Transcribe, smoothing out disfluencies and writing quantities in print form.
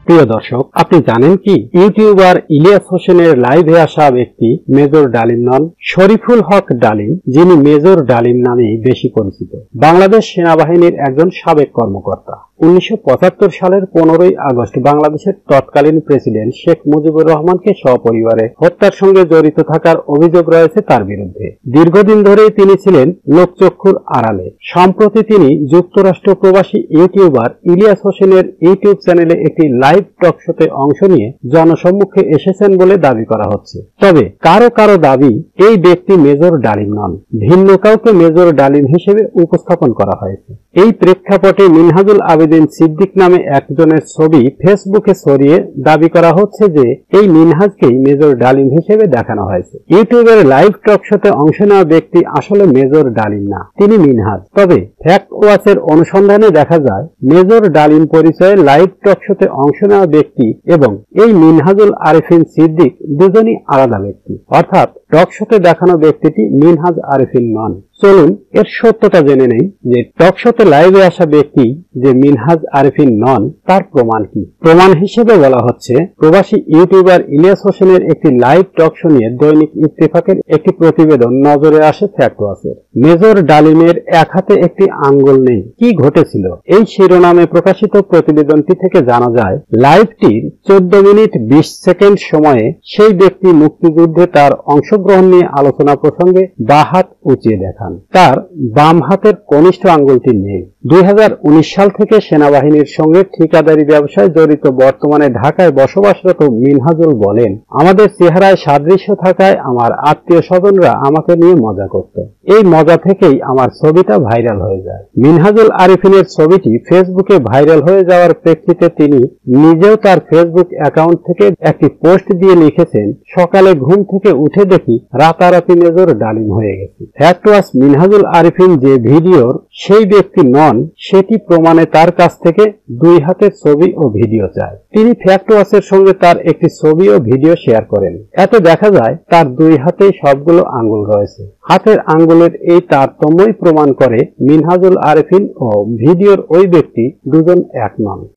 প্রিয় দর্শক, আপনি জানেন কি ইউটিউবার ইলিয়াস হোসেনের লাইভে আসা ব্যক্তি মেজর ডালিম নন, শরীফুল হক ডালিম, যিনি মেজর ডালিম নামেই বেশি পরিচিত। বাংলাদেশ সেনাবাহিনীর একজন সাবেক কর্মকর্তা। 1975 সালের 15ই আগস্ট বাংলাদেশের তৎকালীন প্রেসিডেন্ট শেখ মুজিবুর রহমানকে সপরিবারে হত্যার সঙ্গে জড়িত থাকার অভিযোগ রয়েছে তার বিরুদ্ধে। দীর্ঘদিন ধরেই তিনি ছিলেন লোকচক্ষুর আড়ালে। সম্প্রতি তিনি যুক্তরাষ্ট্র প্রবাসী ইউটিউবার ইলিয়াস হোসেনের ইউটিউব চ্যানেলে একটি লাইভ টক শোতে অংশ নিয়ে জনসম্মুখে এসেছেন বলে দাবি করা হচ্ছে। তবে কারো কারো দাবি এই ব্যক্তি মেজর ডালিম নন, ভিন্ন কাউকে মেজর ডালিম হিসেবে উপস্থাপন করা হয়েছে। এই প্রেক্ষাপটে মিনহাজুল আবেদিন সিদ্দিক নামে একজনের ছবি ফেসবুকে ছড়িয়ে দাবি করা হচ্ছে যে এই মিনহাজকেই মেজর ডালিম হিসেবে দেখানো হয়েছে। ইউটিউবের লাইভ টক শোতে অংশ নেওয়া ব্যক্তি আসলে মেজর ডালিম না, তিনি মিনহাজ। তবে ফ্যাক্ট ওয়াচের অনুসন্ধানে দেখা যায় মেজর ডালিম পরিচয়ে লাইভ টক শোতে অংশ নেওয়া ব্যক্তি এবং এই মিনহাজুল আরেফিন সিদ্দিক দুজনই আলাদা ব্যক্তি, অর্থাৎ টক শোতে দেখানো ব্যক্তিটি মিনহাজ আরেফিন নন। চলুন এর সত্যতা জেনে নেই যে টক শোতে লাইভে আসা ব্যক্তি যে মিনহাজ আরেফিন নন তার প্রমাণ কি। প্রমাণ হিসেবে বলা হচ্ছে, প্রবাসী ইউটিউবার ইলিয়াস হোসেনের একটি লাইভ টক শো নিয়ে দৈনিক ইত্তেফাকের একটি প্রতিবেদন নজরে আসে ফ্যাক্ট ওয়াচের। মেজর ডালিমের এক হাতে একটি আঙ্গুল নেই, কি ঘটেছিল? এই শিরোনামে প্রকাশিত প্রতিবেদনটি থেকে জানা যায়, লাইভটির 14 মিনিট 20 সেকেন্ড সময়ে সেই ব্যক্তি মুক্তিযুদ্ধে তার অংশগ্রহণ নিয়ে আলোচনা প্রসঙ্গে বাঁ হাত উঁচিয়ে দেখান। তার বাম হাতের কনিষ্ঠ আঙ্গুলটি নেই। 2019 সাল থেকে সেনাবাহিনীর সঙ্গে ঠিকাদারি ব্যবসায় জড়িত বর্তমানে ঢাকায় বসবাসরত মিনহাজুল বলেন, আমাদের চেহারায় সাদৃশ্য থাকায় আমার আত্মীয় স্বজনরা আমাকে নিয়ে মজা করত। এই মজা থেকেই আমার ছবিটা ভাইরাল হয়ে যায়। মিনহাজুল আরেফিনের ছবিটি ফেসবুকে ভাইরাল হয়ে যাওয়ার প্রেক্ষিতে তিনি নিজেও তার ফেসবুক অ্যাকাউন্ট থেকে একটি পোস্ট দিয়ে লিখেছেন, সকালে ঘুম থেকে উঠে দেখি রাতারাতি মেজর ডালিম হয়ে গেছে। ফ্যাক্ট ওয়াচ মিনহাজুল আরেফিন যে ভিডিওর সেই ব্যক্তি নন সেটি প্রমাণে তার কাছ থেকে 2 হাতের ছবি ও ভিডিও চায়। তিনি ফ্যাক্ট ওয়াচের সঙ্গে তার একটি ছবি ও ভিডিও শেয়ার করেন। এতে দেখা যায় তার 2 হাতেই সবগুলো আঙ্গুল রয়েছে। হাতের আঙ্গুলের এই তারতম্যই প্রমাণ করে মিনহাজুল আরেফিন ও ভিডিওর ওই ব্যক্তি দুজন এক নন।